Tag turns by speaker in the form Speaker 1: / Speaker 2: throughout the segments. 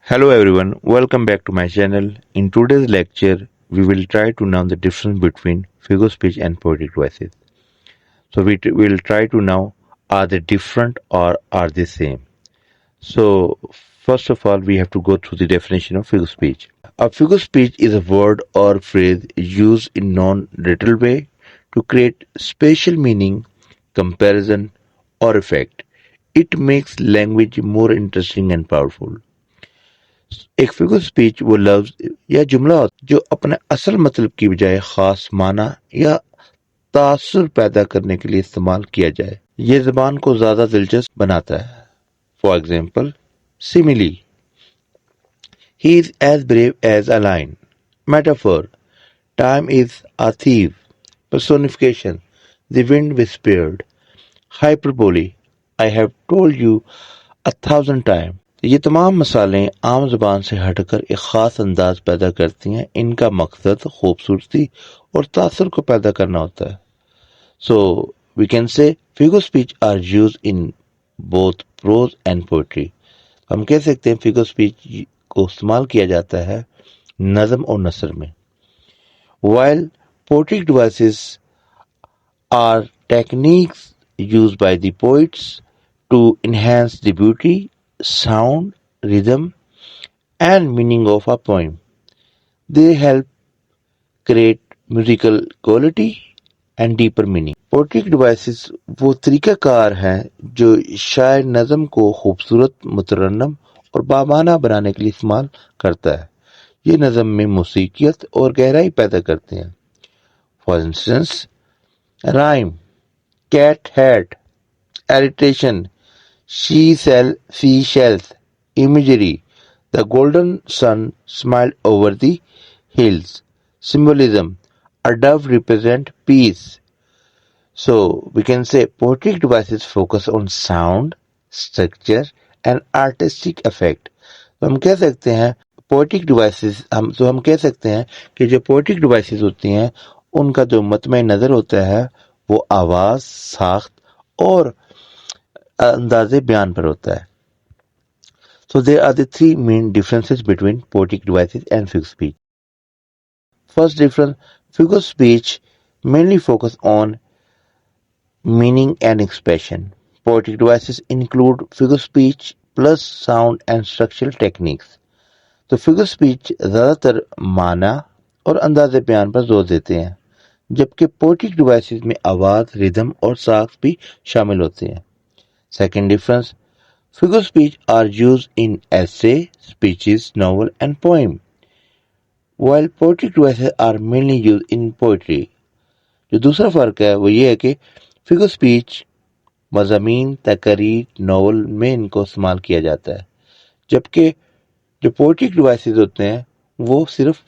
Speaker 1: Hello everyone, welcome back to my channel. In today's lecture, we will try to know the difference between figure speech and poetic devices. So we will try to know, are they different or are they same? So first of all, we have to go through the definition of figure speech. A figure speech is a word or phrase used in non-literal way to create spatial meaning, comparison or effect. It makes language more interesting and powerful. एक figure speech वो लफ्ज या जुमला होता जो अपने असल मतलब की बजाय खास माना या तासुर पैदा करने के लिए इस्तेमाल किया जाए ये जबान को ज्यादा दिलचस्प बनाता है for example simile he is as brave as a lion metaphor time is a thief personification the wind whispered hyperbole I have told you 1,000 times ये तमाम मिसालें आम ज़बान से हटकर एक ख़ास अंदाज पैदा करती हैं इनका मकसद खूबसूरती और तासुर को पैदा करना होता है so we can say figure speech are use in both prose and poetry हम कह सकते हैं फिगर स्पीच को इस्तेमाल किया जाता है नज़म और नसर में while poetic devices or techniques used by the poets to enhance the beauty, sound, rhythm, and meaning of a poem. They help create musical quality and deeper meaning. Poetic devices वो तरीक़ाकार हैं जो शायर नज़म को खूबसूरत, मुतरन्नम और बामाना बनाने के लिए इस्तेमाल करता है ये नज़म में मौसीक़ियत और गहराई पैदा करते हैं For instance, rhyme, cat hat, alliteration, seashells, imagery. The golden sun smiled over the hills. Symbolism. A dove represents peace. So we can say poetic devices focus on sound, structure and artistic effect. तो हम कह सकते हैं poetic devices हम कह सकते हैं कि जो poetic devices होती हैं उनका जो मतमे नज़र होता है वो आवाज़, साख्त और अंदाज़े बयान पर होता है So there are the three main differences between poetic devices and figure speech. First difference, figure speech mainly focus on meaning and expression. Poetic devices include figure speech plus sound and structural techniques. तो figure speech ज़्यादातर माना और अंदाज़े बयान पर जोर देते हैं जबकि पोएटिक डिवाइसेस में आवाज़ रिदम और साख्त भी शामिल होते हैं second difference Figure speech are used in essay, speeches, novel, and poem, while poetic devices are mainly used in poetry. जो दूसरा फर्क है वो ये है कि फिगर स्पीच मज़ामीन, तकरीर, नॉवल में इनको इस्तेमाल किया जाता है जबकि जो पोएटिक डिवाइसेस होते हैं वो सिर्फ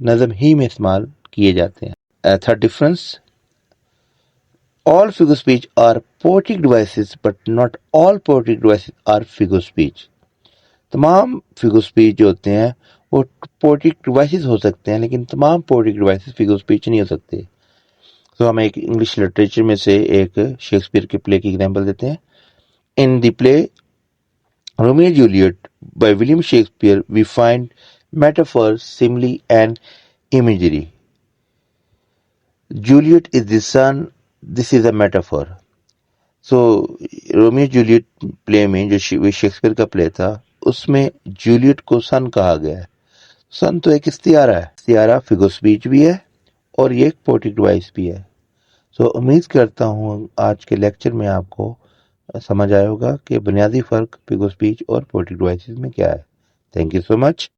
Speaker 1: नज़म ही में इस्तेमाल किए जाते हैं third difference All figure speech are poetic devices, but not all poetic devices are figure speech. तमाम फिगर स्पीच जो होते हैं वो पोएटिक डिवाइसेस हो सकते हैं लेकिन तमाम पोएटिक डिवाइसेस फिगर स्पीच नहीं हो सकते तो हम एक इंग्लिश लिटरेचर में से एक शेक्सपियर के प्ले की एग्जांपल देते हैं in the play Romeo and Juliet by William Shakespeare we find metaphor simile and imagery Juliet is the sun this is a metaphor so Romeo Juliet play में जो Shakespeare का play था उसमें Juliet को सन कहा गया है सन तो एक इस्तियारा है इस्तियारा फिगर स्पीच भी है और ये एक पोएटिक डिवाइस भी है सो उम्मीद करता हूँ आज के लेक्चर में आपको समझ आया होगा कि बुनियादी फ़र्क फिगर स्पीच और पोएटिक डिवाइसेस में क्या है थैंक यू सो मच